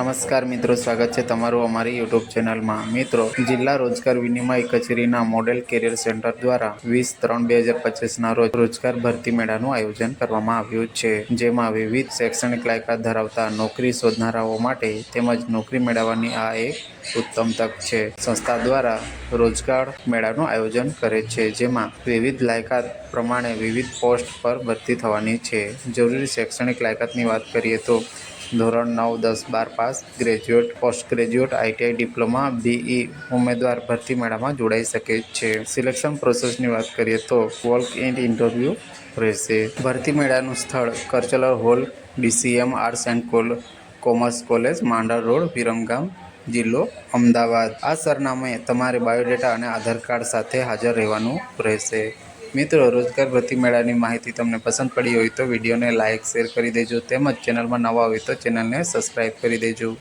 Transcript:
નમસ્કાર મિત્રો, સ્વાગત છે તમારું અમારી યુટ્યુબ ચેનલમાં। મિત્રો, જિલ્લા રોજગાર વિનિમય કચેરીના મોડેલ કેરિયર સેન્ટર દ્વારા 20-3-2025ના રોજ રોજગાર ભરતી મેળાનું આયોજન કરવામાં આવ્યું છે, જેમાં વિવિધ શૈક્ષણિક લાયકાત ધરાવતા નોકરી શોધનારાઓ માટે તેમજ નોકરી મેળવવાની આ એક ઉત્તમ તક છે। સંસ્થા દ્વારા રોજગાર મેળાનું આયોજન કરે છે, જેમાં વિવિધ લાયકાત પ્રમાણે વિવિધ પોસ્ટ પર ભરતી થવાની છે। જરૂરી શૈક્ષણિક લાયકાતની વાત કરીએ તો ધોરણ 9, 10, 12 pass, graduate, post graduate, ITI, diploma, BE ઉમેદવાર ભરતી મેળામાં જોડાઈ શકે છે। સિલેક્શન પ્રોસેસની વાત કરીએ તો વોક ઇન ઇન્ટરવ્યૂ રહેશે। ભરતી મેળાનું સ્થળ cultural hall, DCM arts and commerce college, Mandal road, Viramgam, જિલ્લો અમદાવાદ। આ સરનામે તમારે બાયોડેટા અને આધાર કાર્ડ સાથે હાજર રહેવાનું રહેશે। મિત્રો, રોજગાર ભરતી મેળાની માહિતી તમને પસંદ પડી હોય તો વિડીયોને લાઇક, શેર કરી દેજો તેમજ ચેનલમાં નવા હોય તો ચેનલને સબસ્ક્રાઈબ કરી દેજો।